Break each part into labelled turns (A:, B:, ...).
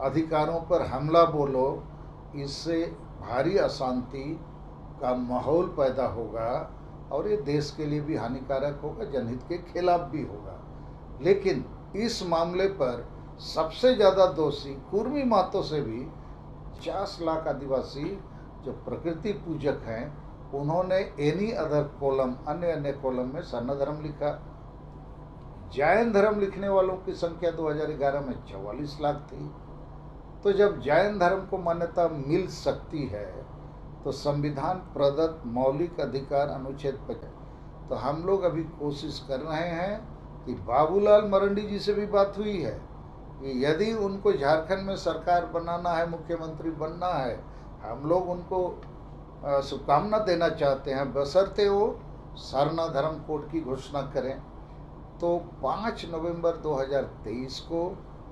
A: अधिकारों पर हमला बोलो, इससे भारी अशांति का माहौल पैदा होगा और ये देश के लिए भी हानिकारक होगा, जनहित के खिलाफ भी होगा। लेकिन इस मामले पर सबसे ज़्यादा दोषी कुर्मी महतो से भी 50 लाख आदिवासी जो प्रकृति पूजक हैं, उन्होंने एनी अदर कॉलम, अन्य कॉलम में सनातन धर्म लिखा। जैन धर्म लिखने वालों की संख्या 2011 में 44 लाख थी। तो जब जैन धर्म को मान्यता मिल सकती है तो संविधान प्रदत्त मौलिक अधिकार अनुच्छेद 50, तो हम लोग अभी कोशिश कर रहे हैं कि बाबूलाल मरांडी जी से भी बात हुई है कि यदि उनको झारखंड में सरकार बनाना है, मुख्यमंत्री बनना है, हम लोग उनको शुभकामना देना चाहते हैं, बशर्ते वो सरना धर्म कोड की घोषणा करें। तो 5 नवंबर 2023 को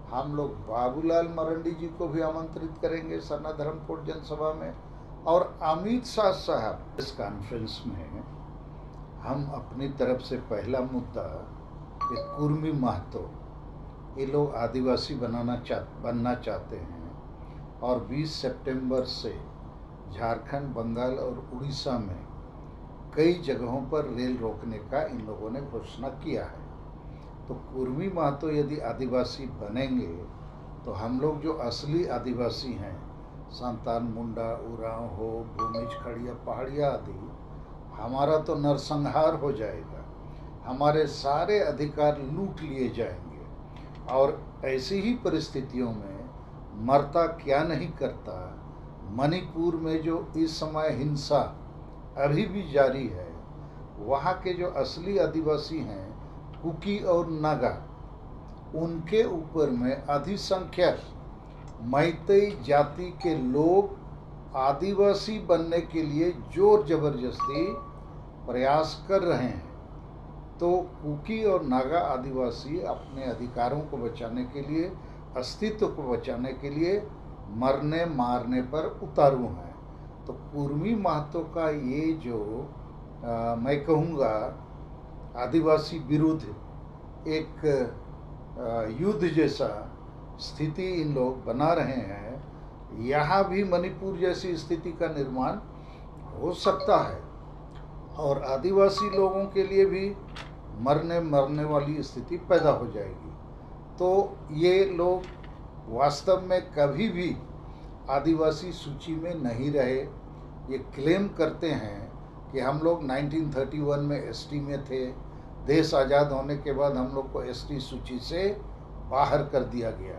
A: हम लोग बाबूलाल मरांडी जी को भी आमंत्रित करेंगे सरना धर्म कोड जनसभा में, और अमित शाह साहब इस कॉन्फ्रेंस में हम अपनी तरफ से पहला मुद्दा कि कुर्मी महतो ये लोग आदिवासी बनना चाहते हैं और 20 सितंबर से झारखंड, बंगाल और उड़ीसा में कई जगहों पर रेल रोकने का इन लोगों ने घोषणा किया है। तो कुर्मी महतो यदि आदिवासी बनेंगे तो हम लोग जो असली आदिवासी हैं, संतान, मुंडा, उरांव हो, भूमिज, खड़िया, पहाड़िया आदि, हमारा तो नरसंहार हो जाएगा, हमारे सारे अधिकार लूट लिए जाएंगे। और ऐसी ही परिस्थितियों में मरता क्या नहीं करता, मणिपुर में जो इस समय हिंसा अभी भी जारी है, वहाँ के जो असली आदिवासी हैं, कुकी और नागा, उनके ऊपर में अधिसंख्यक मैतेई जाति के लोग आदिवासी बनने के लिए जोर जबरदस्ती प्रयास कर रहे हैं। तो कुकी और नागा आदिवासी अपने अधिकारों को बचाने के लिए, अस्तित्व को बचाने के लिए मरने मारने पर उतारू हैं। तो कुर्मी महतो का ये जो मैं कहूँगा आदिवासी विरुद्ध एक युद्ध जैसा स्थिति इन लोग बना रहे हैं, यहाँ भी मणिपुर जैसी स्थिति का निर्माण हो सकता है और आदिवासी लोगों के लिए भी मरने वाली स्थिति पैदा हो जाएगी। तो ये लोग वास्तव में कभी भी आदिवासी सूची में नहीं रहे। ये क्लेम करते हैं कि हम लोग 1931 में एसटी में थे, देश आज़ाद होने के बाद हम लोग को एसटी सूची से बाहर कर दिया गया।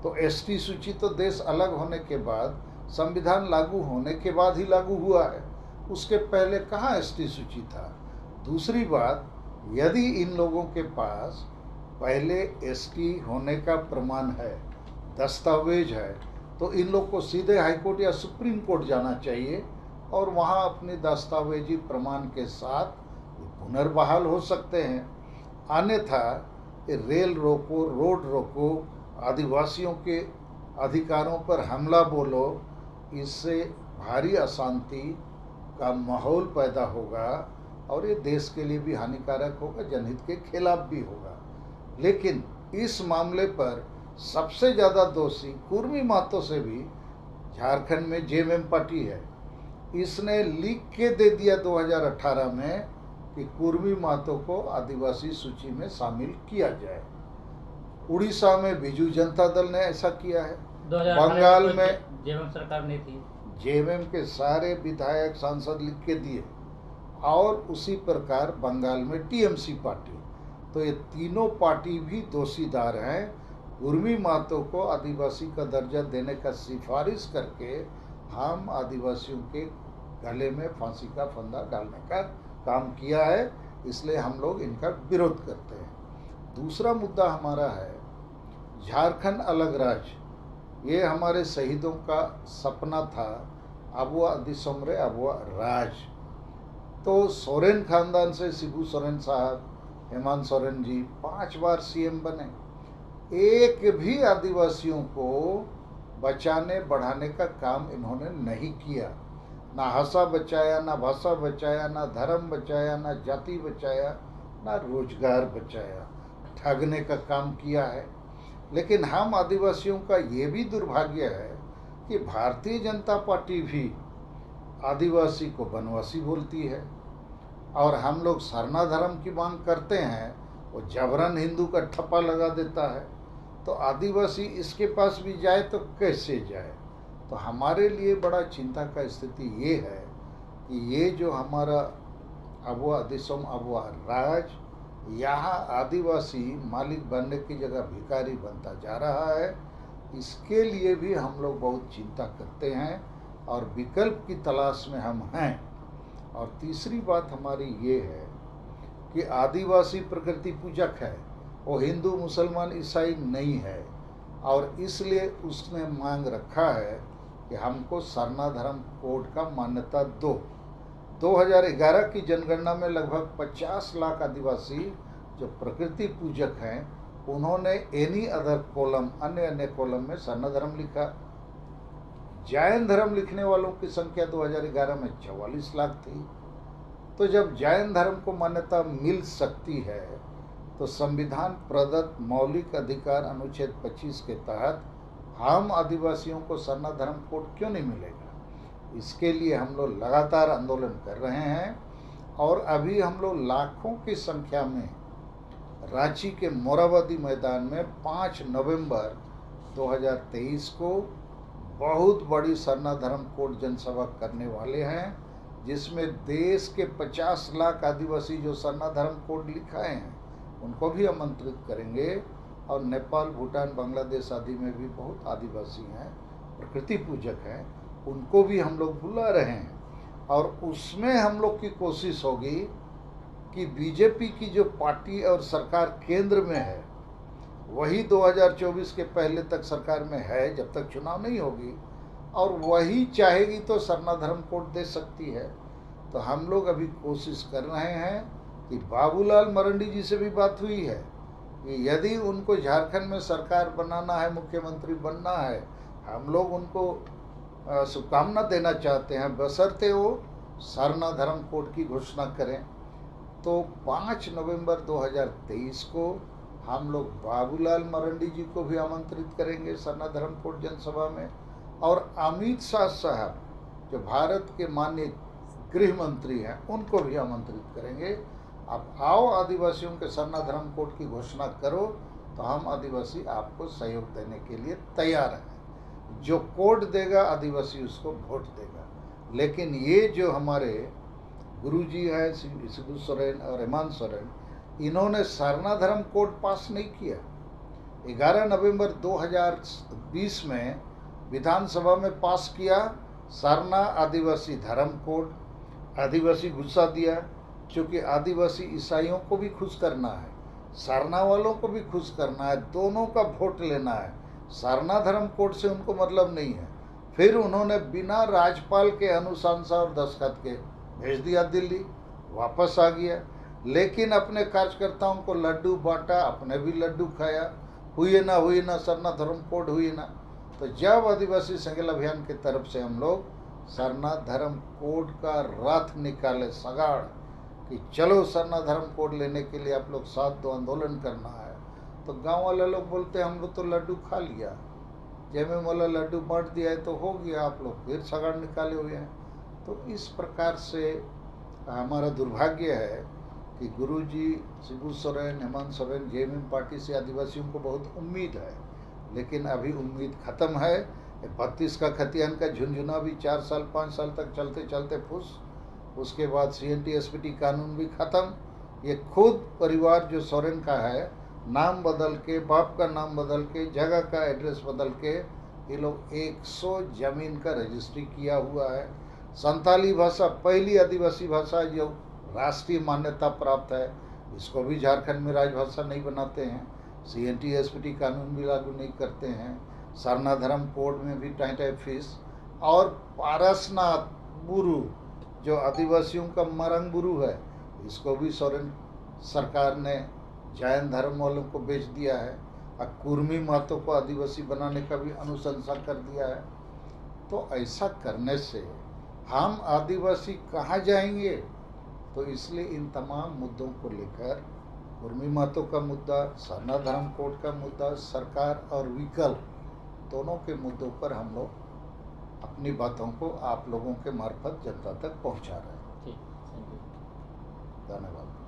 A: तो एसटी सूची तो देश अलग होने के बाद, संविधान लागू होने के बाद ही लागू हुआ है, उसके पहले कहाँ एसटी सूची था। दूसरी बात, यदि इन लोगों के पास पहले एसटी होने का प्रमाण है, दस्तावेज है, तो इन लोग को सीधे हाईकोर्ट या सुप्रीम कोर्ट जाना चाहिए और वहाँ अपने दस्तावेजी प्रमाण के साथ पुनर्बहाल हो सकते हैं। अन्यथा रेल रोको, रोड रोको, आदिवासियों के अधिकारों पर हमला बोलो, इससे भारी अशांति का माहौल पैदा होगा और ये देश के लिए भी हानिकारक होगा, जनहित के खिलाफ भी होगा। लेकिन इस मामले पर सबसे ज़्यादा दोषी कुर्मी महतो से भी झारखंड में जेएमएम पार्टी है। इसने लिख के दे दिया 2018 में कि कुर्मी महतो को आदिवासी सूची में शामिल किया जाए। उड़ीसा में बीजू जनता दल ने ऐसा किया है, बंगाल में
B: जेएमएम सरकार ने थी,
A: जेएमएम के सारे विधायक सांसद लिख के दिए, और उसी प्रकार बंगाल में टीएमसी पार्टी। तो ये तीनों पार्टी भी दोषीदार हैं कुर्मी महतो को आदिवासी का दर्जा देने का सिफारिश करके हम आदिवासियों के गले में फांसी का फंदा डालने का काम किया है, इसलिए हम लोग इनका विरोध करते हैं। दूसरा मुद्दा हमारा है झारखंड अलग राज्य। ये हमारे शहीदों का सपना था, अबुआ दिसोमरे अबुआ राज। तो सोरेन खानदान से शिबू सोरेन साहब, हेमंत सोरेन जी 5 बार सीएम बने, एक भी आदिवासियों को बचाने बढ़ाने का काम इन्होंने नहीं किया। ना भाषा बचाया, ना भाषा बचाया, ना धर्म बचाया, ना जाति बचाया, ना रोजगार बचाया, ठगने का काम किया है। लेकिन हम आदिवासियों का ये भी दुर्भाग्य है कि भारतीय जनता पार्टी भी आदिवासी को वनवासी बोलती है, और हम लोग सरना धर्म की मांग करते हैं, वो जबरन हिंदू का ठप्पा लगा देता है। तो आदिवासी इसके पास भी जाए तो कैसे जाए? तो हमारे लिए बड़ा चिंता का स्थिति ये है कि ये जो हमारा अबुआ दिसोम अबुआ राज, यहाँ आदिवासी मालिक बनने की जगह भिखारी बनता जा रहा है। इसके लिए भी हम लोग बहुत चिंता करते हैं और विकल्प की तलाश में हम हैं। और तीसरी बात हमारी ये है कि आदिवासी प्रकृति पूजक है, वो हिंदू मुसलमान ईसाई नहीं है, और इसलिए उसने मांग रखा है कि हमको सरना धर्म कोड का मान्यता दो। 2011 की जनगणना में लगभग 50 लाख आदिवासी जो प्रकृति पूजक हैं, उन्होंने एनी अदर कॉलम, अन्य कॉलम में सरना धर्म लिखा। जैन धर्म लिखने वालों की संख्या 2011 में 44 लाख थी। तो जब जैन धर्म को मान्यता मिल सकती है, तो संविधान प्रदत्त मौलिक अधिकार अनुच्छेद 25 के तहत हम आदिवासियों को सरना धर्म कोड क्यों नहीं मिलेगा? इसके लिए हम लोग लगातार आंदोलन कर रहे हैं, और अभी हम लोग लाखों की संख्या में रांची के मोराबादी मैदान में 5 नवंबर 2023 को बहुत बड़ी सरना धर्म कोड जनसभा करने वाले हैं, जिसमें देश के 50 लाख आदिवासी जो सरना धर्म कोड लिखाए हैं उनको भी आमंत्रित करेंगे, और नेपाल, भूटान, बांग्लादेश आदि में भी बहुत आदिवासी हैं, प्रकृति पूजक हैं, उनको भी हम लोग बुला रहे हैं। और उसमें हम लोग की कोशिश होगी कि बीजेपी की जो पार्टी और सरकार केंद्र में है, वही 2024 के पहले तक सरकार में है, जब तक चुनाव नहीं होगी, और वही चाहेगी तो सरना धर्म कोड दे सकती है। तो हम लोग अभी कोशिश कर रहे हैं कि बाबूलाल मरंडी जी से भी बात हुई है कि यदि उनको झारखंड में सरकार बनाना है, मुख्यमंत्री बनना है, हम लोग उनको शुभकामना देना चाहते हैं, बशर्ते वो सरना धर्म कोड की घोषणा करें। तो 5 नवंबर 2023 को हम लोग बाबूलाल मरंडी जी को भी आमंत्रित करेंगे सरना धर्म कोड जनसभा में, और अमित शाह साहब जो भारत के माननीय गृह मंत्री हैं, उनको भी आमंत्रित करेंगे। अब आओ, आदिवासियों के सरना धर्म कोड की घोषणा करो, तो हम आदिवासी आपको सहयोग देने के लिए तैयार हैं। जो कोड देगा आदिवासी उसको वोट देगा। लेकिन ये जो हमारे गुरुजी हैं शिबू सोरेन और हेमंत सोरेन, इन्होंने सरना धर्म कोड पास नहीं किया। 11 नवंबर 2020 में विधानसभा में पास किया सरना आदिवासी धर्म कोड। आदिवासी गुस्सा दिया, क्योंकि आदिवासी ईसाइयों को भी खुश करना है, सरना वालों को भी खुश करना है, दोनों का वोट लेना है। सरना धर्म कोड से उनको मतलब नहीं है। फिर उन्होंने बिना राज्यपाल के अनुशंसा और दस्तखत के भेज दिया दिल्ली, वापस आ गया। लेकिन अपने कार्यकर्ताओं को लड्डू बांटा, अपने भी लड्डू खाया, हुई ना सरना धर्म कोड हुई ना। तो जब आदिवासी संगल अभियान की तरफ से हम लोग सरना धर्म कोड का रथ निकाले, सगाड़, कि चलो सरना धर्म कोड लेने के लिए आप लोग साथ दो, आंदोलन करना है, तो गांव वाले लोग बोलते हम लोग तो लड्डू खा लिया, जैमे मोला लड्डू बांट दिया है तो हो गया, आप लोग फिर सगाड़ निकाले हुए हैं। तो इस प्रकार से हमारा दुर्भाग्य है कि गुरुजी शिबू सोरेन, हेमंत सोरेन, जेएमएम पार्टी से आदिवासियों को बहुत उम्मीद है, लेकिन अभी उम्मीद ख़त्म है। 32 का खतियान का झुंझुना भी 4 साल 5 साल तक चलते चलते फुस, उसके बाद CNT SPT कानून भी ख़त्म। ये खुद परिवार जो सोरेन का है, नाम बदल के, बाप का नाम बदल के, जगह का एड्रेस बदल के, ये लोग 100 जमीन का रजिस्ट्री किया हुआ है। संताली भाषा पहली आदिवासी भाषा जो राष्ट्रीय मान्यता प्राप्त है, इसको भी झारखंड में राजभाषा नहीं बनाते हैं। CNT SPT कानून भी लागू नहीं करते हैं। सरना धर्म कोड में भी टाइटाई फीस, और पारसनाथ बुरु जो आदिवासियों का मरंग बुरु है, इसको भी सोरेन सरकार ने जैन धर्म वालों को बेच दिया है, और कुर्मी महतो को आदिवासी बनाने का भी अनुशंसा कर दिया है। तो ऐसा करने से हम आदिवासी कहाँ जाएंगे? तो इसलिए इन तमाम मुद्दों को लेकर उर्मी महतो का मुद्दा, सरना धर्म कोड का मुद्दा, सरकार और विकल्प दोनों के मुद्दों पर हम लोग अपनी बातों को आप लोगों के मार्फत जनता तक पहुंचा रहे हैं।
B: ठीक, थैंक यू।
A: धन्यवाद।